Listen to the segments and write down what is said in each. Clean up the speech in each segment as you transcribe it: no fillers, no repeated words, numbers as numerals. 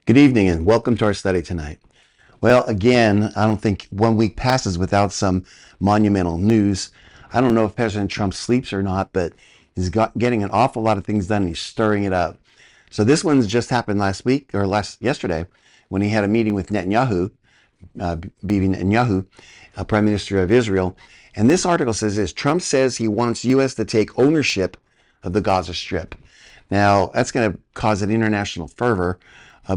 Good evening and welcome to our study tonight. Well, again, I don't think 1 week passes without some monumental news. I don't know if President Trump sleeps or not, but getting an awful lot of things done and he's stirring it up. So this one's just happened yesterday when he had a meeting with Netanyahu, Bibi Netanyahu, Prime Minister of Israel. And this article says this: Trump says he wants U.S. to take ownership of the Gaza Strip. Now, that's going to cause an international fervor,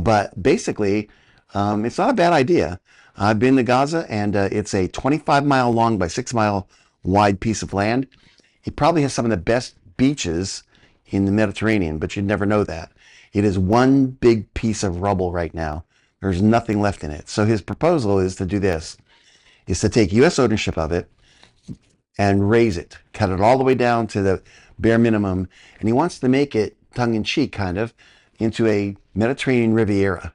but basically, it's not a bad idea. I've been to Gaza, and it's a 25-mile long by 6-mile wide piece of land. It probably has some of the best beaches in the Mediterranean, but you'd never know that. It is one big piece of rubble right now. There's nothing left in it. So his proposal is to do this, is to take U.S. ownership of it and raise it, cut it all the way down to the bare minimum. And he wants to make it tongue-in-cheek, kind of, into a Mediterranean Riviera.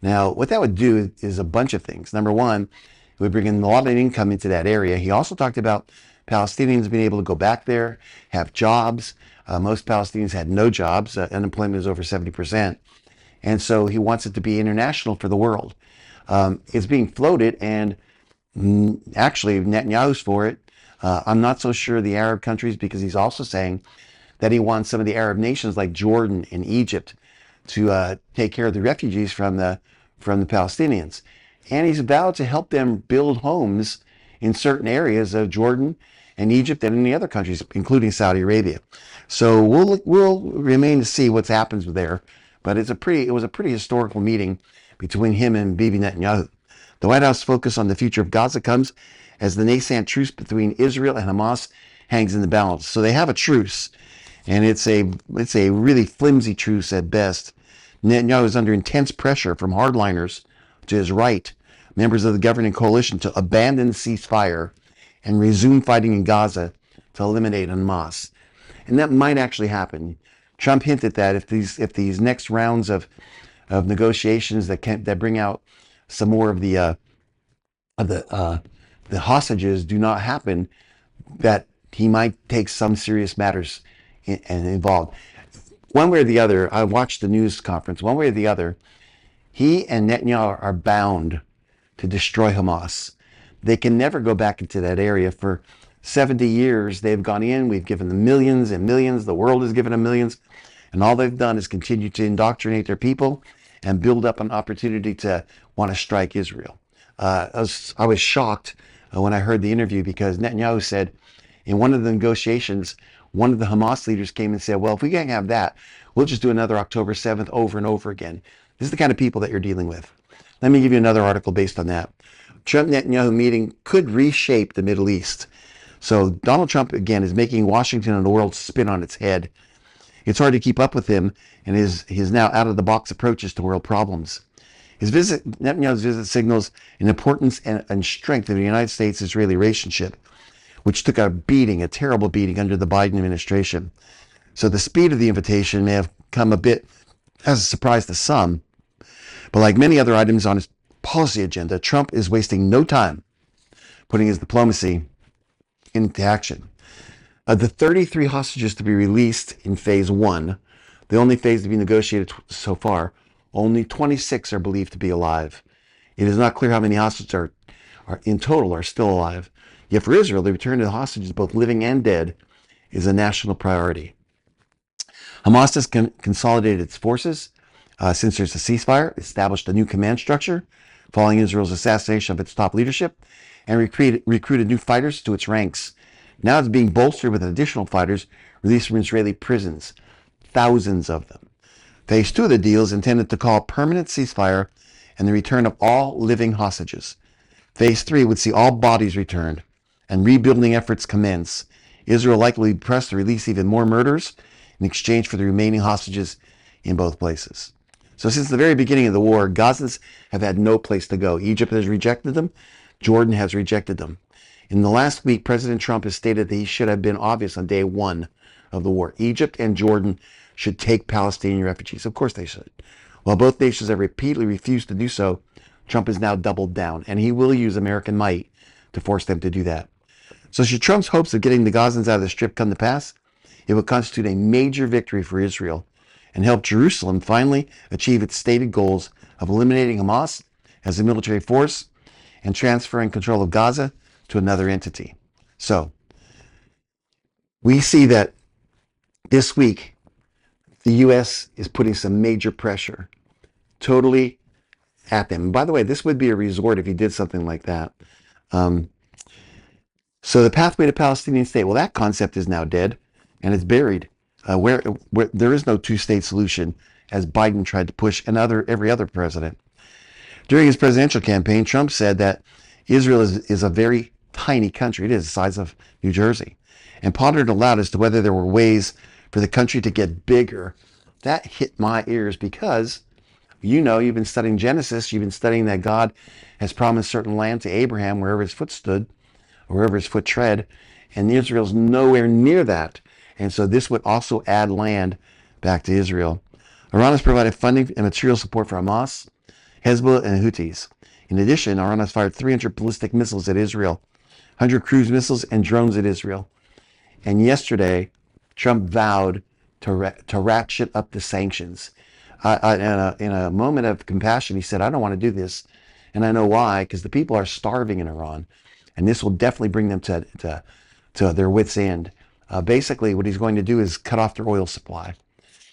Now, what that would do is a bunch of things. Number one, it would bring in a lot of income into that area. He also talked about Palestinians being able to go back there, have jobs. Most Palestinians had no jobs. Unemployment is over 70%. And so he wants it to be international for the world. It's being floated, and actually Netanyahu's for it. I'm not so sure the Arab countries, because he's also saying that he wants some of the Arab nations like Jordan and Egypt to take care of the refugees from the Palestinians. And he's vowed to help them build homes in certain areas of Jordan and Egypt and any other countries, including Saudi Arabia. So we'll remain to see what happens there. But it was a pretty historical meeting between him and Bibi Netanyahu. The White House focus on the future of Gaza comes as the nascent truce between Israel and Hamas hangs in the balance. So they have a truce, and it's a really flimsy truce at best. Netanyahu is under intense pressure from hardliners to his right, members of the governing coalition, to abandon the ceasefire and resume fighting in Gaza to eliminate Hamas. And that might actually happen. Trump hinted that if these next rounds of negotiations that bring out some more of the hostages do not happen, that he might take some serious matters and involved. One way or the other, I watched the news conference. One way or the other, he and Netanyahu are bound to destroy Hamas. They can never go back into that area. For 70 years, they've gone in. We've given them millions and millions. The world has given them millions. And all they've done is continue to indoctrinate their people and build up an opportunity to want to strike Israel. I was shocked when I heard the interview, because Netanyahu said in one of the negotiations, one of the Hamas leaders came and said, well, if we can't have that, we'll just do another October 7th over and over again. This is the kind of people that you're dealing with. Let me give you another article based on that. Trump-Netanyahu meeting could reshape the Middle East. So Donald Trump, again, is making Washington and the world spin on its head. It's hard to keep up with him and his now out-of-the-box approaches to world problems. Netanyahu's visit signals an importance and strength of the United States-Israeli relationship, which took a terrible beating under the Biden administration. So the speed of the invitation may have come a bit as a surprise to some, but like many other items on his policy agenda, Trump is wasting no time putting his diplomacy into action. Of the 33 hostages to be released in phase one, the only phase to be negotiated so far, only 26 are believed to be alive. It is not clear how many hostages are in total are still alive. Yet for Israel, the return of the hostages, both living and dead, is a national priority. Hamas has consolidated its forces since there's a ceasefire, established a new command structure following Israel's assassination of its top leadership, and recruited new fighters to its ranks. Now it's being bolstered with additional fighters released from Israeli prisons, thousands of them. Phase two of the deal is intended to call permanent ceasefire and the return of all living hostages. Phase three would see all bodies returned and rebuilding efforts commence. Israel likely will be pressed to release even more murderers in exchange for the remaining hostages in both places. So since the very beginning of the war, Gazans have had no place to go. Egypt has rejected them. Jordan has rejected them. In the last week, President Trump has stated that he should have been obvious on day one of the war. Egypt and Jordan should take Palestinian refugees. Of course they should. While both nations have repeatedly refused to do so, Trump has now doubled down, and he will use American might to force them to do that. So should Trump's hopes of getting the Gazans out of the Strip come to pass, it would constitute a major victory for Israel and help Jerusalem finally achieve its stated goals of eliminating Hamas as a military force and transferring control of Gaza to another entity. So we see that this week the U.S. is putting some major pressure totally at them. And by the way, this would be a resort if he did something like that. Um, so the pathway to Palestinian state, well, that concept is now dead and it's buried. Where there is no two-state solution, as Biden tried to push, and every other president. During his presidential campaign, Trump said that Israel is a very tiny country. It is the size of New Jersey, and pondered aloud as to whether there were ways for the country to get bigger. That hit my ears because, you've been studying Genesis. You've been studying that God has promised certain land to Abraham wherever his foot stood, or wherever his foot tread, and Israel's nowhere near that. And so this would also add land back to Israel. Iran has provided funding and material support for Hamas, Hezbollah, and Houthis. In addition, Iran has fired 300 ballistic missiles at Israel, 100 cruise missiles, and drones at Israel. And yesterday, Trump vowed to ratchet up the sanctions. In a moment of compassion, he said, I don't want to do this. And I know why, because the people are starving in Iran. And this will definitely bring them to their wits' end. Basically, what he's going to do is cut off their oil supply.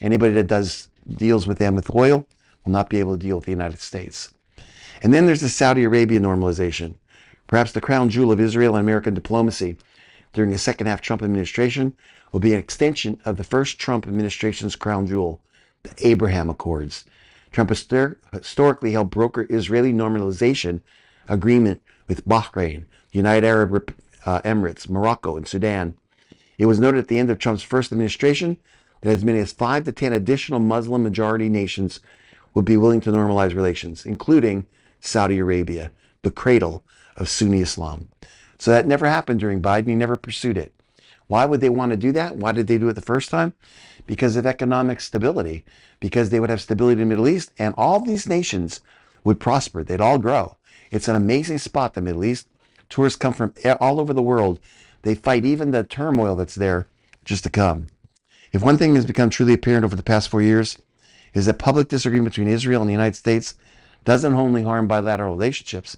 Anybody that does deals with them with oil will not be able to deal with the United States. And then there's the Saudi Arabia normalization, perhaps the crown jewel of Israel and American diplomacy during the second half Trump administration will be an extension of the first Trump administration's crown jewel, the Abraham Accords. Trump historically helped broker Israeli normalization agreement with Bahrain, United Arab Emirates, Morocco, and Sudan. It was noted at the end of Trump's first administration that as many as 5 to 10 additional Muslim majority nations would be willing to normalize relations, including Saudi Arabia, the cradle of Sunni Islam. So that never happened during Biden. He never pursued it. Why would they want to do that? Why did they do it the first time? Because of economic stability, because they would have stability in the Middle East, and all these nations would prosper. They'd all grow. It's an amazing spot, the Middle East. Tourists come from all over the world. They fight even the turmoil that's there just to come. If one thing has become truly apparent over the past 4 years, is that public disagreement between Israel and the United States doesn't only harm bilateral relationships,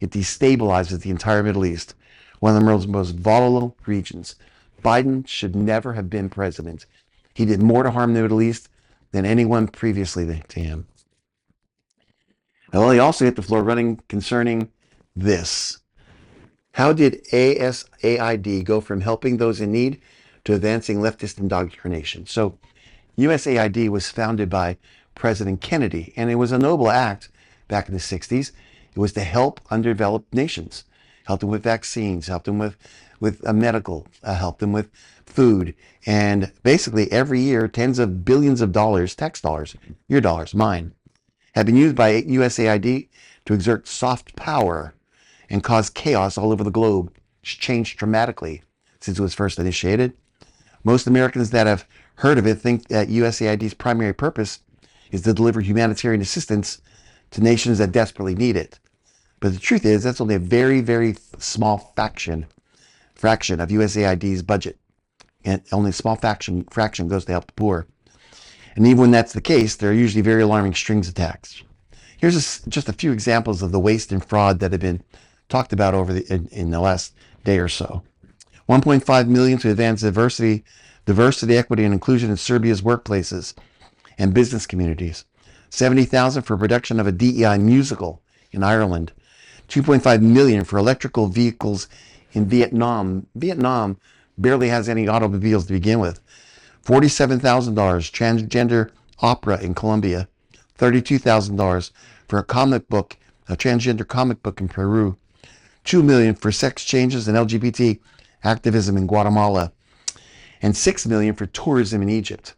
it destabilizes the entire Middle East, one of the world's most volatile regions. Biden should never have been president. He did more to harm the Middle East than anyone previously to him. Well, he also hit the floor running concerning this. How did USAID go from helping those in need to advancing leftist indoctrination? So USAID was founded by President Kennedy, and it was a noble act back in the 60s. It was to help underdeveloped nations, help them with vaccines, help them with medical, help them with food. And basically every year, tens of billions of dollars, tax dollars, your dollars, mine, have been used by USAID to exert soft power and cause chaos all over the globe. It's changed dramatically since it was first initiated. Most Americans that have heard of it think that USAID's primary purpose is to deliver humanitarian assistance to nations that desperately need it. But the truth is, that's only a very, very small fraction of USAID's budget. And only a small fraction goes to help the poor. And even when that's the case, there are usually very alarming strings attached. Here's just a few examples of the waste and fraud that have been talked about in the last day or so. 1.5 million to advance diversity, equity, and inclusion in Serbia's workplaces and business communities. 70,000 for production of a DEI musical in Ireland. 2.5 million for electrical vehicles in Vietnam. Vietnam barely has any automobiles to begin with. $47,000 transgender opera in Colombia. $32,000 for a transgender comic book in Peru. 2 million for sex changes and LGBT activism in Guatemala, and 6 million for tourism in Egypt.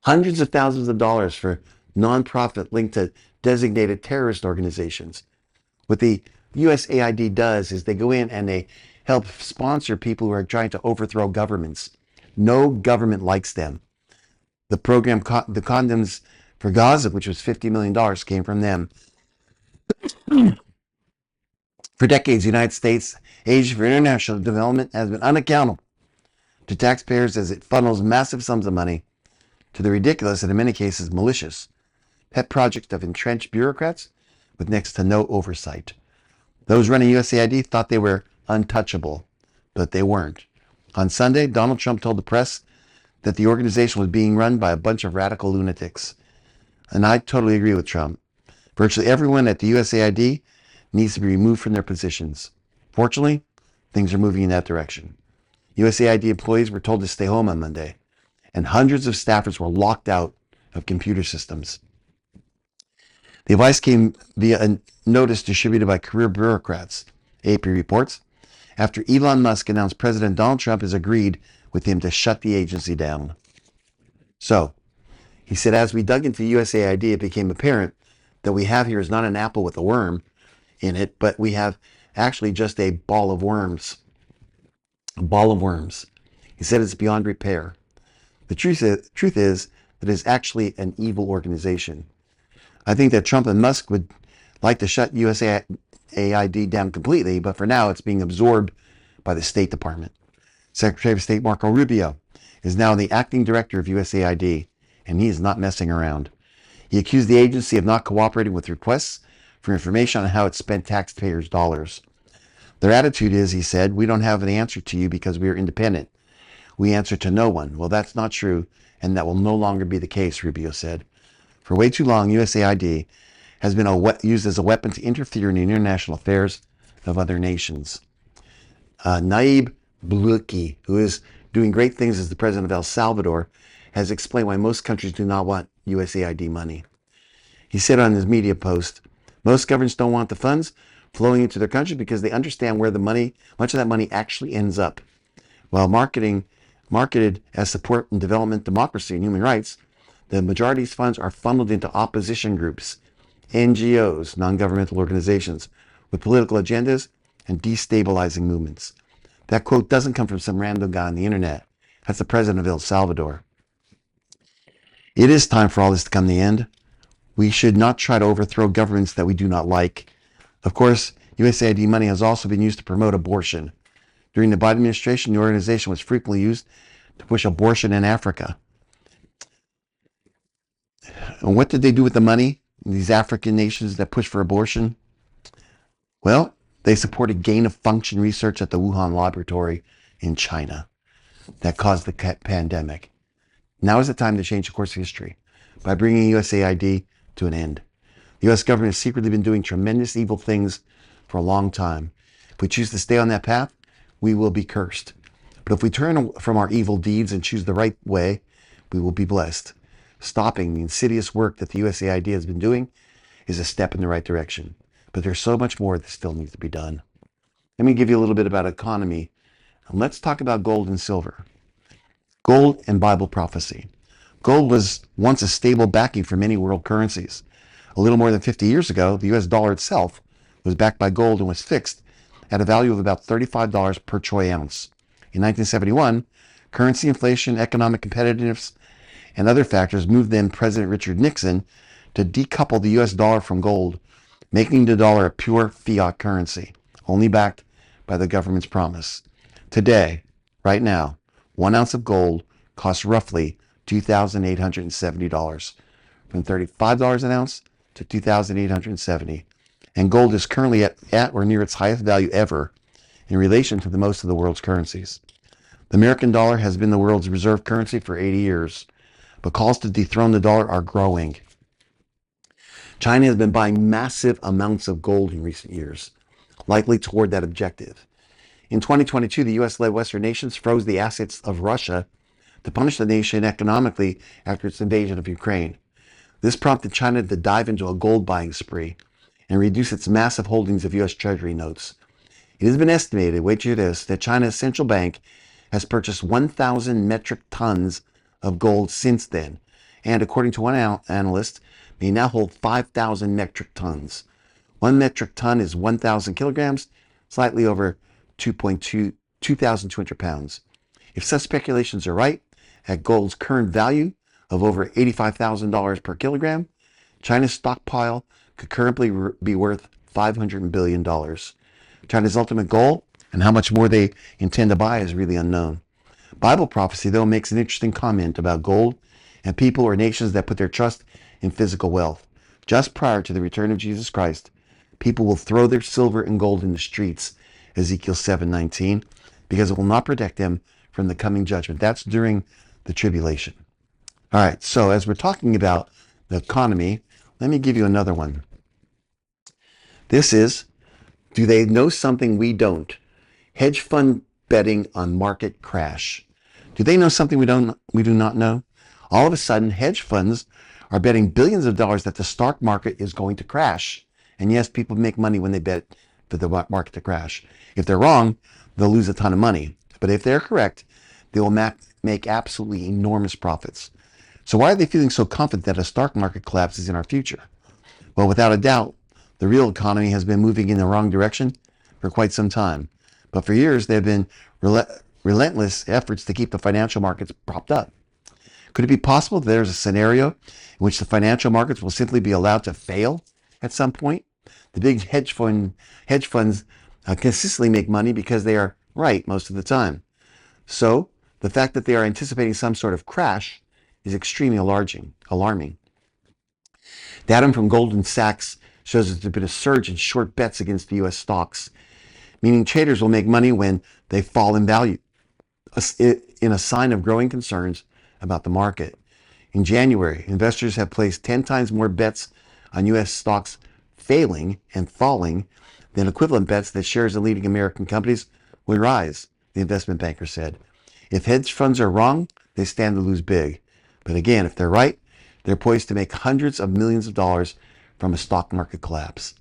Hundreds of thousands of dollars for nonprofit linked to designated terrorist organizations. What the USAID does is they go in and they help sponsor people who are trying to overthrow governments. No government likes them. The program, the condoms for Gaza, which was $50 million, came from them. For decades, the United States Agency for International Development has been unaccountable to taxpayers as it funnels massive sums of money to the ridiculous and in many cases malicious pet project of entrenched bureaucrats with next to no oversight. Those running USAID thought they were untouchable, but they weren't. On Sunday, Donald Trump told the press that the organization was being run by a bunch of radical lunatics. And I totally agree with Trump. Virtually everyone at the USAID needs to be removed from their positions. Fortunately, things are moving in that direction. USAID employees were told to stay home on Monday, and hundreds of staffers were locked out of computer systems. The advice came via a notice distributed by career bureaucrats, AP reports, after Elon Musk announced President Donald Trump has agreed with him to shut the agency down. So, he said, as we dug into USAID, it became apparent that we have here is not an apple with a worm in it, but we have actually just a ball of worms. A ball of worms. He said it's beyond repair. The truth is that it's actually an evil organization. I think that Trump and Musk would like to shut USAID down completely, but for now it's being absorbed by the State Department. Secretary of State Marco Rubio is now the acting director of USAID, and he is not messing around. He accused the agency of not cooperating with requests for information on how it spent taxpayers' dollars. Their attitude is, he said, we don't have an answer to you because we are independent. We answer to no one. Well, that's not true, and that will no longer be the case, Rubio said. For way too long, USAID has been used as a weapon to interfere in the international affairs of other nations. Naib Bluki, who is doing great things as the president of El Salvador, has explained why most countries do not want USAID money. He said on his media post, most governments don't want the funds flowing into their country because they understand where much of that money actually ends up. While marketed as support in development, democracy, and human rights, the majority's funds are funneled into opposition groups, NGOs, non-governmental organizations, with political agendas and destabilizing movements. That quote doesn't come from some random guy on the internet. That's the president of El Salvador. It is time for all this to come to the end. We should not try to overthrow governments that we do not like. Of course, USAID money has also been used to promote abortion. During the Biden administration, the organization was frequently used to push abortion in Africa. And what did they do with the money in these African nations that push for abortion? Well, they supported gain-of-function research at the Wuhan laboratory in China that caused the pandemic. Now is the time to change the course of history by bringing USAID to an end. The U.S. government has secretly been doing tremendous evil things for a long time. If we choose to stay on that path, we will be cursed. But if we turn from our evil deeds and choose the right way, we will be blessed. Stopping the insidious work that the USAID has been doing is a step in the right direction. But there's so much more that still needs to be done. Let me give you a little bit about economy. And let's talk about gold and silver. Gold and Bible prophecy. Gold was once a stable backing for many world currencies. A little more than 50 years ago, the US dollar itself was backed by gold and was fixed at a value of about $35 per troy ounce. In 1971, currency inflation, economic competitiveness, and other factors moved then President Richard Nixon to decouple the US dollar from gold, making the dollar a pure fiat currency, only backed by the government's promise. Today, right now, 1 ounce of gold costs roughly $2,870, from $35 an ounce to $2,870. And gold is currently at or near its highest value ever in relation to most of the world's currencies. The American dollar has been the world's reserve currency for 80 years, but calls to dethrone the dollar are growing. China has been buying massive amounts of gold in recent years, likely toward that objective. In 2022, the U.S.-led Western nations froze the assets of Russia to punish the nation economically after its invasion of Ukraine. This prompted China to dive into a gold buying spree and reduce its massive holdings of U.S. Treasury notes. It has been estimated, wait till this, that China's central bank has purchased 1,000 metric tons of gold since then, and according to one analyst, may now hold 5,000 metric tons. 1 metric ton is 1,000 kilograms, slightly over 2,200 pounds. If such speculations are right, at gold's current value of over $85,000 per kilogram, China's stockpile could currently be worth $500 billion. China's ultimate goal and how much more they intend to buy is really unknown. Bible prophecy, though, makes an interesting comment about gold and people or nations that put their trust in physical wealth. just prior to the return of Jesus Christ, people will throw their silver and gold in the streets, Ezekiel 7:19, because it will not protect them from the coming judgment. That's during the tribulation. All right, so as we're talking about the economy, let me give you another one. This is, do they know something we don't? Hedge fund betting on market crash. Do they know something we do not know? All of a sudden, hedge funds are betting billions of dollars that the stock market is going to crash. And yes, people make money when they bet for the market to crash. If they're wrong, they'll lose a ton of money. But if they're correct, they will make absolutely enormous profits. So why are they feeling so confident that a stock market collapse is in our future? Well, without a doubt, the real economy has been moving in the wrong direction for quite some time. But for years, there have been relentless efforts to keep the financial markets propped up. Could it be possible that there's a scenario in which the financial markets will simply be allowed to fail at some point? The big hedge funds consistently make money because they are right most of the time. So the fact that they are anticipating some sort of crash is extremely alarming. Data from Goldman Sachs shows that there's been a surge in short bets against the U.S. stocks, meaning traders will make money when they fall in value, in a sign of growing concerns about the market. In January, investors have placed 10 times more bets on U.S. stocks failing and falling than equivalent bets that shares of leading American companies will rise, the investment banker said. If hedge funds are wrong, they stand to lose big. But again, if they're right, they're poised to make hundreds of millions of dollars from a stock market collapse.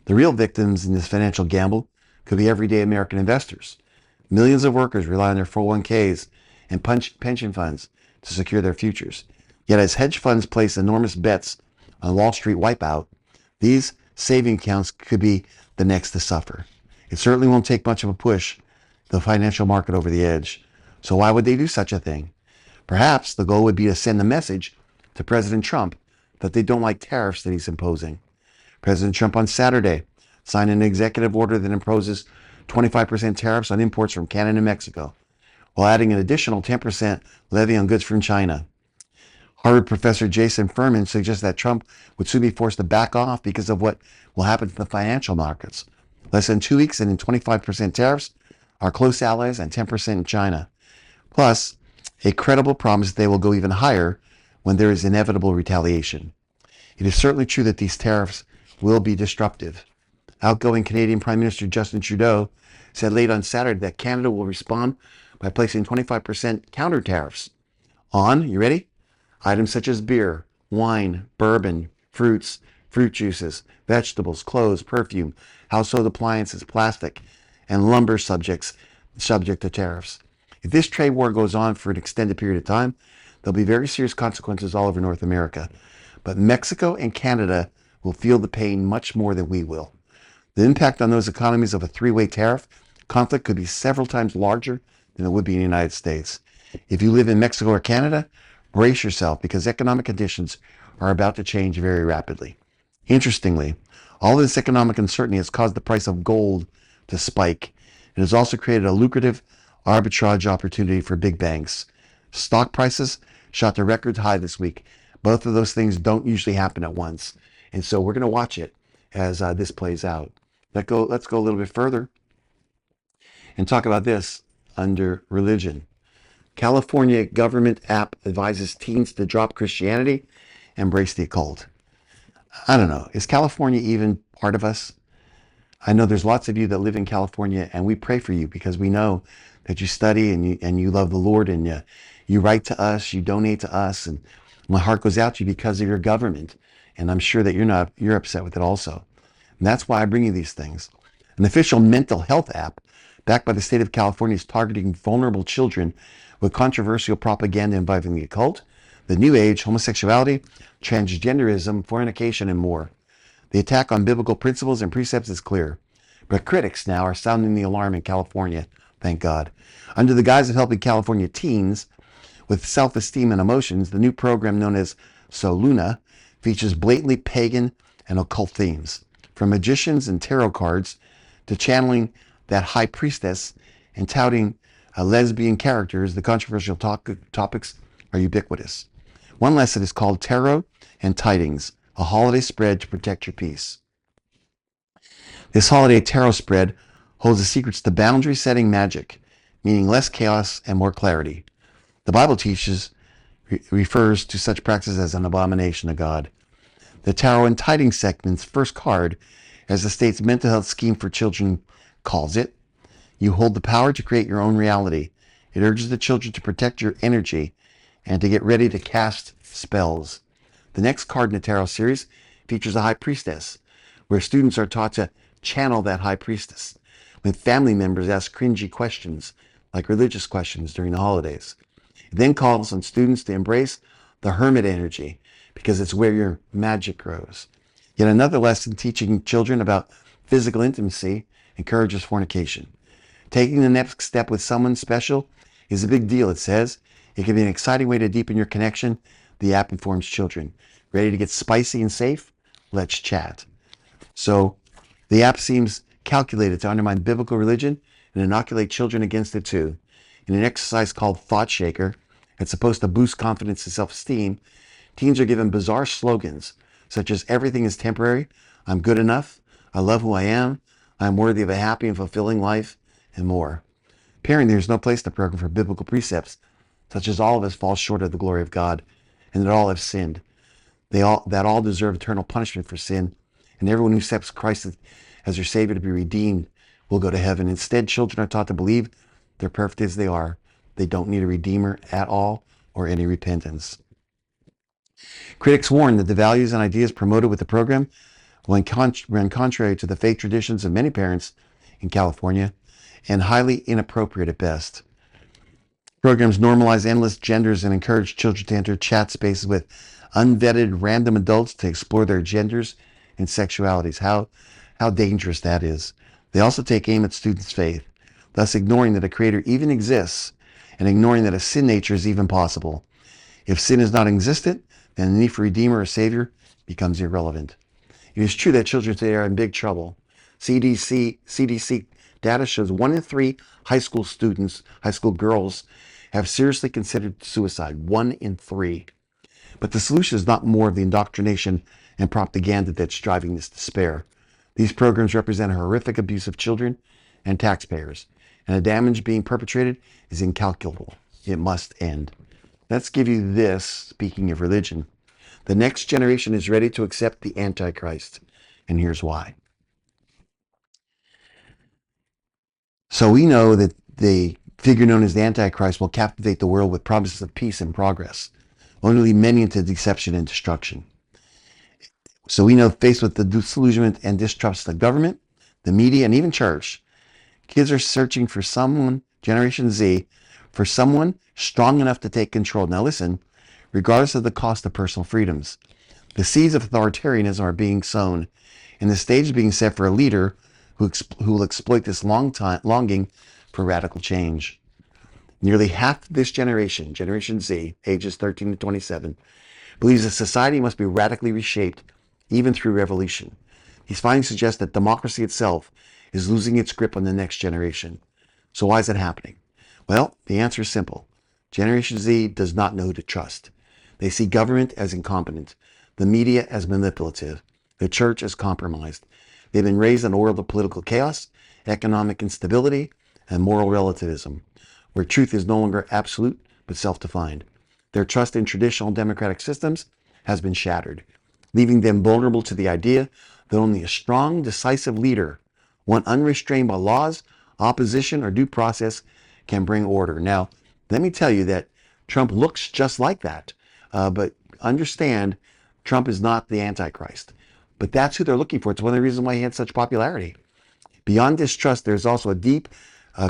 The real victims in this financial gamble could be everyday American investors. Millions of workers rely on their 401ks and pension funds to secure their futures. Yet as hedge funds place enormous bets on Wall Street wipeout, these saving accounts could be the next to suffer. It certainly won't take much of a push the financial market over the edge. So why would they do such a thing? Perhaps the goal would be to send a message to President Trump that they don't like tariffs that he's imposing. President Trump on Saturday signed an executive order that imposes 25% tariffs on imports from Canada and Mexico, while adding an additional 10% levy on goods from China. Harvard professor Jason Furman suggests that Trump would soon be forced to back off because of what will happen to the financial markets. Less than 2 weeks and in 25% tariffs, our close allies, and 10% in China. Plus, a credible promise that they will go even higher when there is inevitable retaliation. It is certainly true that these tariffs will be disruptive. Outgoing Canadian Prime Minister Justin Trudeau said late on Saturday that Canada will respond by placing 25% counter tariffs on, you ready? Items such as beer, wine, bourbon, fruits, fruit juices, vegetables, clothes, perfume, household appliances, plastic, and lumber subject to tariffs. If this trade war goes on for an extended period of time, there'll be very serious consequences all over North America. But Mexico and Canada will feel the pain much more than we will. The impact on those economies of a three-way tariff conflict could be several times larger than it would be in the United States. If you live in Mexico or Canada, brace yourself because economic conditions are about to change very rapidly. Interestingly, all this economic uncertainty has caused the price of gold to spike. It has also created a lucrative arbitrage opportunity for big banks. Stock prices shot to record high this week. Both of those things don't usually happen at once. And so we're going to watch it as this plays out. Let's go a little bit further and talk about this under religion. California government app advises teens to drop Christianity and embrace the occult. I don't know. Is California even part of us? I know there's lots of you that live in California, and we pray for you because we know that you study and you love the Lord, and you write to us, you donate to us, and my heart goes out to you because of your government. And I'm sure that you're upset with it also. And that's why I bring you these things. An official mental health app backed by the state of California is targeting vulnerable children with controversial propaganda involving the occult, the New Age, homosexuality, transgenderism, fornication, and more. The attack on biblical principles and precepts is clear. But critics now are sounding the alarm in California, thank God. Under the guise of helping California teens with self-esteem and emotions, the new program known as Soluna features blatantly pagan and occult themes, from magicians and tarot cards to channeling that high priestess and touting lesbian characters. The controversial topics are ubiquitous. One lesson is called Tarot and Tidings, a holiday spread to protect your peace. This holiday tarot spread holds the secrets to boundary-setting magic, meaning less chaos and more clarity. The Bible refers to such practices as an abomination to God. The Tarot and Tidings segment's first card, as the state's mental health scheme for children calls it, you hold the power to create your own reality. It urges the children to protect your energy and to get ready to cast spells. The next card in the Tarot series features a high priestess, where students are taught to channel that high priestess when family members ask cringy questions, like religious questions during the holidays. It then calls on students to embrace the hermit energy, because it's where your magic grows. Yet another lesson teaching children about physical intimacy encourages fornication. Taking the next step with someone special is a big deal, it says. It can be an exciting way to deepen your connection. The app informs children. Ready to get spicy and safe? Let's chat. So the app seems calculated to undermine biblical religion and inoculate children against it too. In an exercise called Thought Shaker, it's supposed to boost confidence and self-esteem. Teens are given bizarre slogans, such as everything is temporary, I'm good enough, I love who I am, I'm worthy of a happy and fulfilling life, and more. Apparently, there's no place in the program for biblical precepts, such as all of us fall short of the glory of God, and that all have sinned. That all deserve eternal punishment for sin, and everyone who accepts Christ as their Savior to be redeemed will go to heaven. Instead, children are taught to believe they're perfect as they are. They don't need a Redeemer at all or any repentance. Critics warn that the values and ideas promoted with the program run contrary to the faith traditions of many parents in California and highly inappropriate at best. Programs normalize endless genders and encourage children to enter chat spaces with unvetted random adults to explore their genders and sexualities. How dangerous that is. They also take aim at students' faith, thus ignoring that a creator even exists and ignoring that a sin nature is even possible. If sin is not existent, then the need for a Redeemer or Savior becomes irrelevant. It is true that children today are in big trouble. CDC data shows 1 in 3 high school girls, have seriously considered suicide. 1 in 3. But the solution is not more of the indoctrination and propaganda that's driving this despair. These programs represent a horrific abuse of children and taxpayers, and the damage being perpetrated is incalculable. It must end. Let's give you this, speaking of religion. The next generation is ready to accept the Antichrist, and here's why. So we know that the figure known as the Antichrist will captivate the world with promises of peace and progress, only lead many into deception and destruction. So we know, faced with the disillusionment and distrust of the government, the media, and even church, kids are searching for someone, Generation Z, for someone strong enough to take control. Now listen, regardless of the cost of personal freedoms, the seeds of authoritarianism are being sown, and the stage is being set for a leader who will exploit this longing for radical change. Nearly half of this generation, Generation Z, ages 13 to 27, believes that society must be radically reshaped, even through revolution. These findings suggest that democracy itself is losing its grip on the next generation. So why is it happening? Well, the answer is simple. Generation Z does not know who to trust. They see government as incompetent, the media as manipulative, the church as compromised. They've been raised in a world of political chaos, economic instability, and moral relativism, where truth is no longer absolute but self-defined. Their trust in traditional democratic systems has been shattered, leaving them vulnerable to the idea that only a strong, decisive leader, one unrestrained by laws, opposition, or due process, can bring order. Now, let me tell you that Trump looks just like that, but understand, Trump is not the Antichrist. But that's who they're looking for. It's one of the reasons why he had such popularity. Beyond distrust, there's also a deep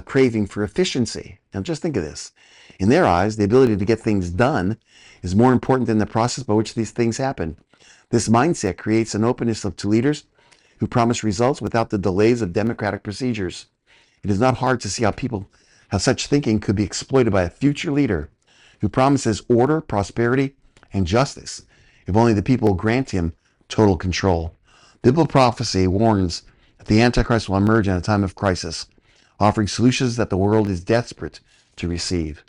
craving for efficiency. Now, just think of this. In their eyes, the ability to get things done is more important than the process by which these things happen. This mindset creates an openness to leaders who promise results without the delays of democratic procedures. It is not hard to see how such thinking could be exploited by a future leader who promises order, prosperity, and justice, if only the people grant him total control. Biblical prophecy warns that the Antichrist will emerge in a time of crisis, offering solutions that the world is desperate to receive.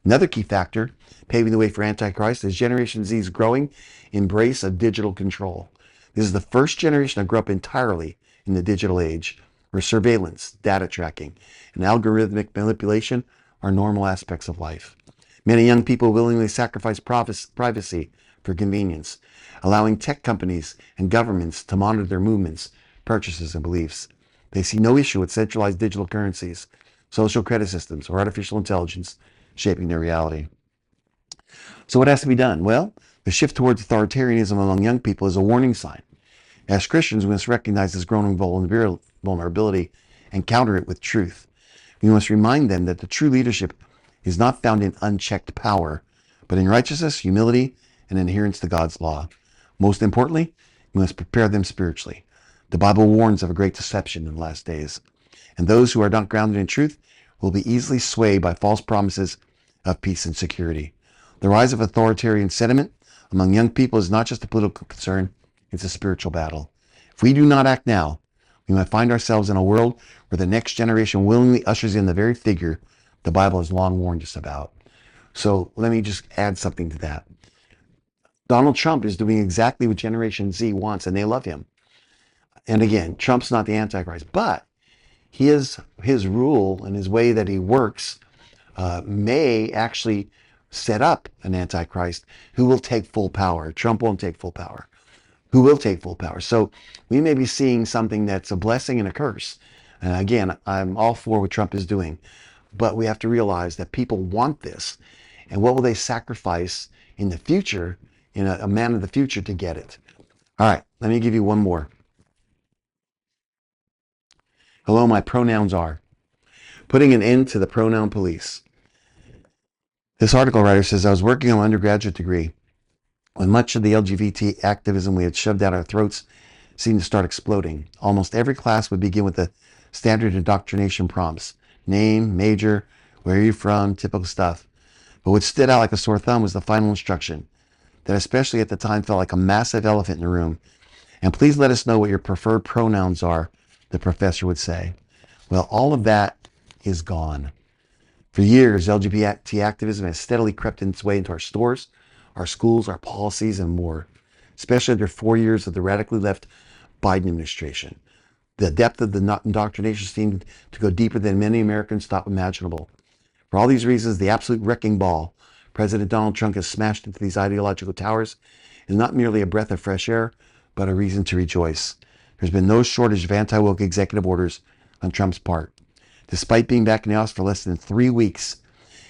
Another key factor paving the way for Antichrist is Generation Z's growing embrace of digital control. This is the first generation to grow up entirely in the digital age, where surveillance, data tracking, and algorithmic manipulation are normal aspects of life. Many young people willingly sacrifice privacy for convenience, allowing tech companies and governments to monitor their movements, purchases, and beliefs. They see no issue with centralized digital currencies, social credit systems, or artificial intelligence shaping their reality. So what has to be done? Well, the shift towards authoritarianism among young people is a warning sign. As Christians, we must recognize this growing vulnerability and counter it with truth. We must remind them that the true leadership is not found in unchecked power, but in righteousness, humility, and adherence to God's law. Most importantly, we must prepare them spiritually. The Bible warns of a great deception in the last days, and those who are not grounded in truth will be easily swayed by false promises of peace and security. The rise of authoritarian sentiment among young people is not just a political concern, it's a spiritual battle. If we do not act now, we might find ourselves in a world where the next generation willingly ushers in the very figure the Bible has long warned us about. So let me just add something to that. Donald Trump is doing exactly what Generation Z wants, and they love him. And again, Trump's not the Antichrist, but his rule and his way that he works may actually set up an Antichrist who will take full power. Trump won't take full power. Who will take full power? So we may be seeing something that's a blessing and a curse. And again, I'm all for what Trump is doing, but we have to realize that people want this. And what will they sacrifice in the future, in a man of the future, to get it? All right, let me give you one more. Hello, my pronouns are. Putting an end to the pronoun police. This article writer says, I was working on my undergraduate degree when much of the LGBT activism we had shoved down our throats seemed to start exploding. Almost every class would begin with the standard indoctrination prompts. Name, major, where are you from, typical stuff. But what stood out like a sore thumb was the final instruction that especially at the time felt like a massive elephant in the room. And please let us know what your preferred pronouns are, the professor would say. Well, all of that is gone. For years, LGBT activism has steadily crept its way into our stores, our schools, our policies, and more, especially after 4 years of the radically left Biden administration. The depth of the indoctrination seemed to go deeper than many Americans thought imaginable. For all these reasons, the absolute wrecking ball President Donald Trump has smashed into these ideological towers is not merely a breath of fresh air, but a reason to rejoice. There's been no shortage of anti-woke executive orders on Trump's part. Despite being back in the office for less than 3 weeks,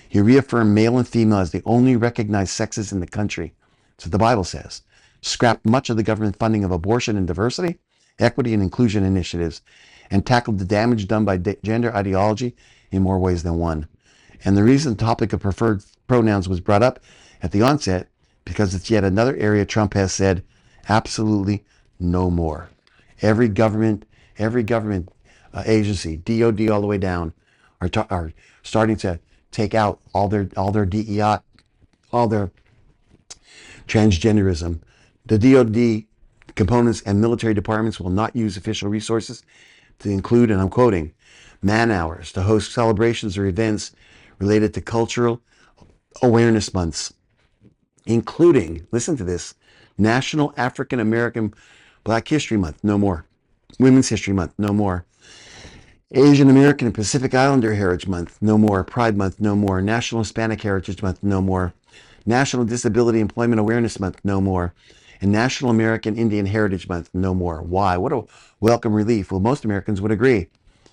he reaffirmed male and female as the only recognized sexes in the country. That's what the Bible says. Scrapped much of the government funding of abortion and diversity, equity and inclusion initiatives, and tackled the damage done by gender ideology in more ways than one. And the reason the topic of preferred pronouns was brought up at the onset, because it's yet another area Trump has said absolutely no more. Every government agency, DOD all the way down, are starting to take out all their DEI, all their transgenderism. The DOD components and military departments will not use official resources to include, and I'm quoting, man hours to host celebrations or events related to cultural awareness months, including, listen to this, National African American Black History Month, no more. Women's History Month, no more. Asian American and Pacific Islander Heritage Month, no more. Pride Month, no more. National Hispanic Heritage Month, no more. National Disability Employment Awareness Month, no more. And National American Indian Heritage Month, no more. Why? What a welcome relief. Well, most Americans would agree,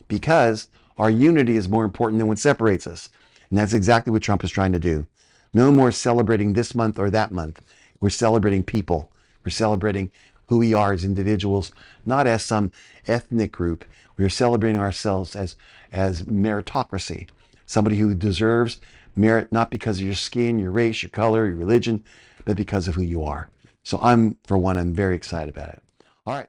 because our unity is more important than what separates us. And that's exactly what Trump is trying to do. No more celebrating this month or that month. We're celebrating people. We're celebrating who we are as individuals, not as some ethnic group. We're celebrating ourselves as meritocracy. Somebody who deserves merit not because of your skin, your race, your color, your religion, but because of who you are. So for one, I'm very excited about it. All right.